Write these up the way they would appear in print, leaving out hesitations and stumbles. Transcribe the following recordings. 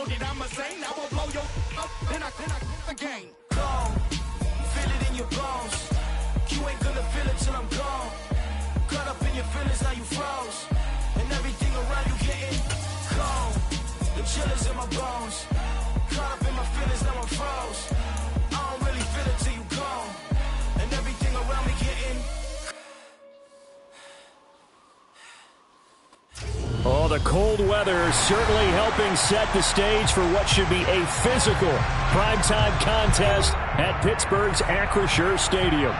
that I'm a saint. I will blow your up, then I again. Gone, feel it in your bones. You ain't gonna feel it till I'm gone. Caught up in your feelings, now you froze. And everything around you getting cold. The chill is in my bones. Caught up in my feelings, now I'm froze. I don't really feel it till you gone. And everything around me getting. Oh, the cold weather is certainly helping set the stage for what should be a physical primetime contest at Pittsburgh's Acrisure Stadium.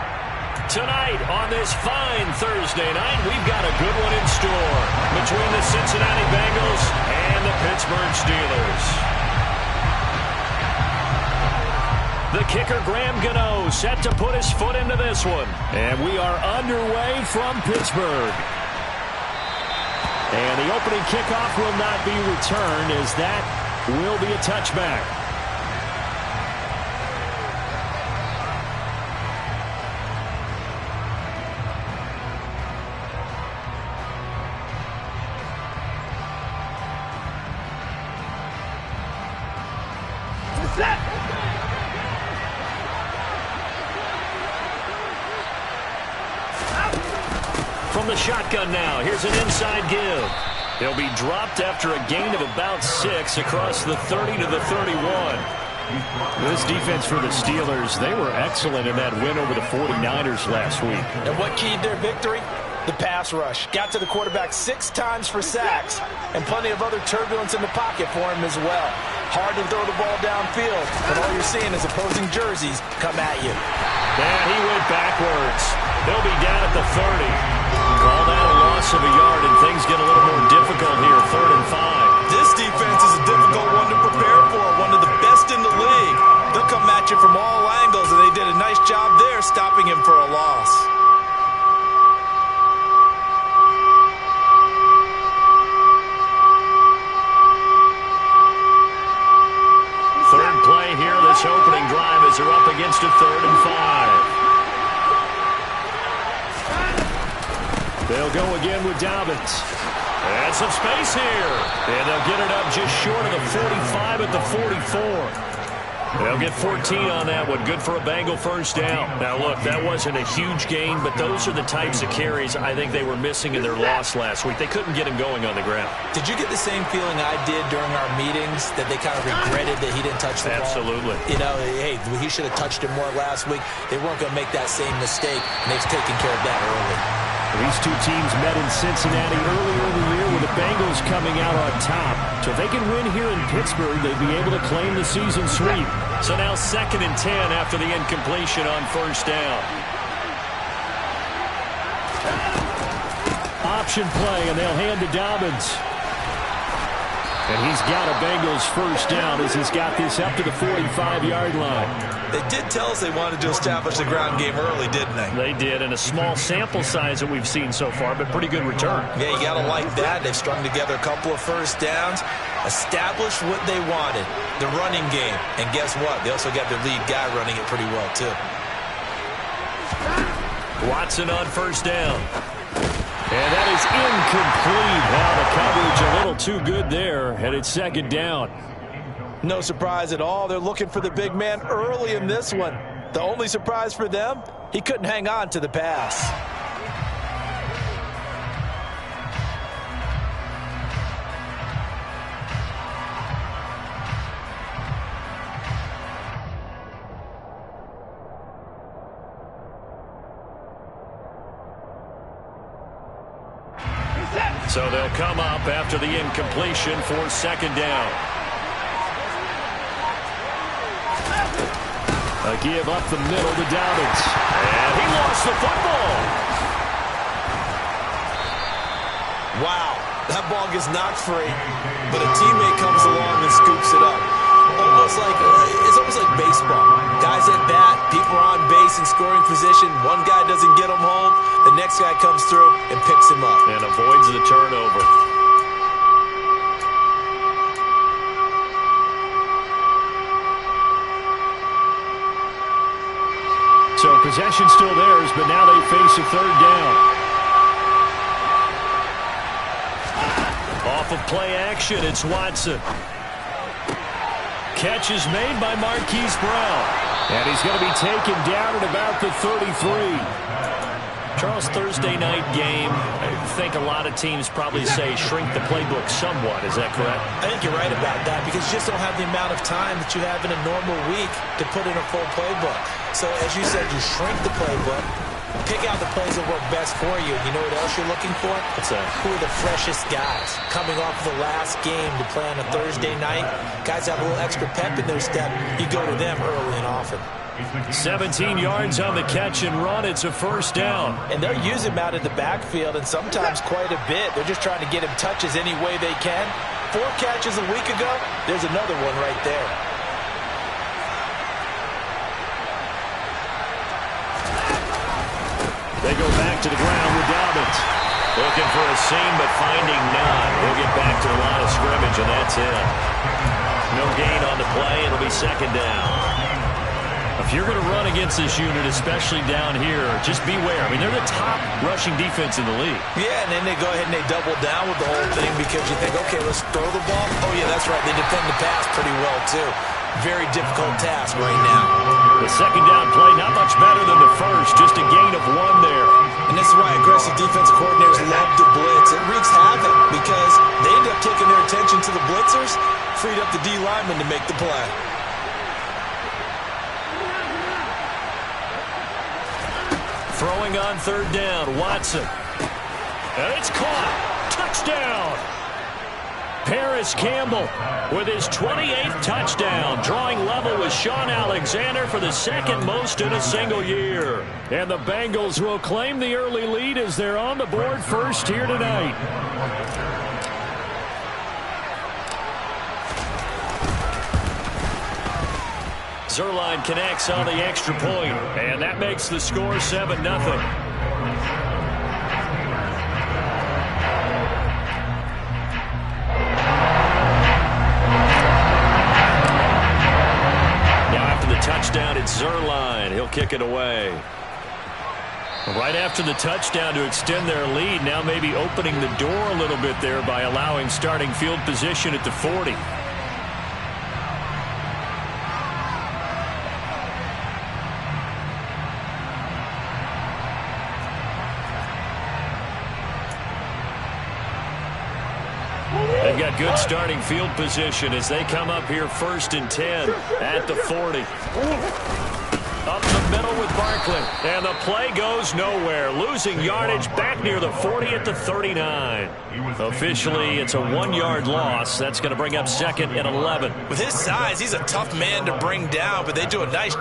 Tonight, on this fine Thursday night, we've got a good one in store between the Cincinnati Bengals and the Pittsburgh Steelers. The kicker, Graham Gano, set to put his foot into this one. And we are underway from Pittsburgh. And the opening kickoff will not be returned, as that will be a touchback. From the shotgun now, here's an inside give. He'll be dropped after a gain of about 6 across the 30 to the 31. This defense for the Steelers, they were excellent in that win over the 49ers last week. And what keyed their victory? The pass rush. Got to the quarterback 6 times for sacks, and plenty of other turbulence in the pocket for him as well. Hard to throw the ball downfield, but all you're seeing is opposing jerseys come at you. And he went backwards. They'll be down at the 30. Call that a loss of a yard, and things get a little more difficult here, 3rd and 5. This defense is a difficult one to prepare for, one of the best in the league. They'll come at you from all angles, and they did a nice job there stopping him for a loss. Third play here, this opening drive, as they're up against a 3rd and 5. They'll go again with Dobbins. And some space here. And they'll get it up just short of the 45 at the 44. They'll get 14 on that one. Good for a Bengal first down. Now, look, that wasn't a huge gain, but those are the types of carries I think they were missing in their loss last week. They couldn't get him going on the ground. Did you get the same feeling I did during our meetings, that they kind of regretted that he didn't touch the ball? Absolutely. You know, hey, he should have touched it more last week. They weren't going to make that same mistake, and they've taken care of that early. These two teams met in Cincinnati earlier in the year with the Bengals coming out on top. So if they can win here in Pittsburgh, they'd be able to claim the season sweep. So now 2nd and 10 after the incompletion on first down. Option play, and they'll hand to Dobbins. And he's got a Bengals first down as he's got this up to the 45-yard line. They did tell us they wanted to establish the ground game early, didn't they? They did, and a small sample size that we've seen so far, but pretty good return. Yeah, you got to like that. They've strung together a couple of first downs, established what they wanted, the running game. And guess what? They also got their lead guy running it pretty well, too. Watson on first down. And that is incomplete. Now the coverage a little too good there, and it's 2nd down. No surprise at all. They're looking for the big man early in this one. The only surprise for them, he couldn't hang on to the pass. So they'll come up after the incompletion for 2nd down. A give up the middle to Dobbins. And he lost the football. Wow, that ball gets knocked free, but a teammate comes along and scoops it up. It's almost like baseball. Guys at bat, people are on base in scoring position. One guy doesn't get him home. The next guy comes through and picks him up. And avoids the turnover. So possession still theirs, but now they face a 3rd down. Off of play action, it's Watson. Catch is made by Marquise Brown. And he's going to be taken down at about the 33. Charles, Thursday night game, I think a lot of teams probably say shrink the playbook somewhat. Is that correct? I think you're right about that because you just don't have the amount of time that you have in a normal week to put in a full playbook. So as you said, you shrink the playbook, pick out the plays that work best for you. You know what else you're looking for? Who are the freshest guys coming off the last game to play on a Thursday night? Guys have a little extra pep in their step. You go to them early and often. 17 yards on the catch and run. It's a first down. And they'll use him out of the backfield and sometimes quite a bit. They're just trying to get him touches any way they can. 4 catches a week ago. There's another one right there. They go back to the ground with Dobbins. Looking for a seam, but finding none. He'll get back to the line of scrimmage, and that's it. No gain on the play. It'll be second down. If you're going to run against this unit, especially down here, just beware. I mean, they're the top rushing defense in the league. Yeah, and then they go ahead and they double down with the whole thing because you think, okay, let's throw the ball. Oh, yeah, that's right. They defend the pass pretty well, too. Very difficult task right now. The second down play, not much better than the first. Just a gain of 1 there. And this is why aggressive defensive coordinators love to blitz. It wreaks havoc because they end up taking their attention to the blitzers, freed up the D lineman to make the play. Throwing on third down, Watson. And it's caught. Touchdown. Paris Campbell with his 28th touchdown, drawing level with Sean Alexander for the second most in a single year. And the Bengals will claim the early lead as they're on the board first here tonight. Zerline connects on the extra point, and that makes the score 7-0. Now after the touchdown, it's Zerline. He'll kick it away. Right after the touchdown to extend their lead, now maybe opening the door a little bit there by allowing starting field position at the 40. They've got good starting field position as they come up here 1st and 10 at the 40. Up the middle with Barkley. And the play goes nowhere. Losing yardage back near the 40 at the 39. Officially, it's a 1-yard loss. That's going to bring up 2nd and 11. With his size, he's a tough man to bring down, but they do a nice job.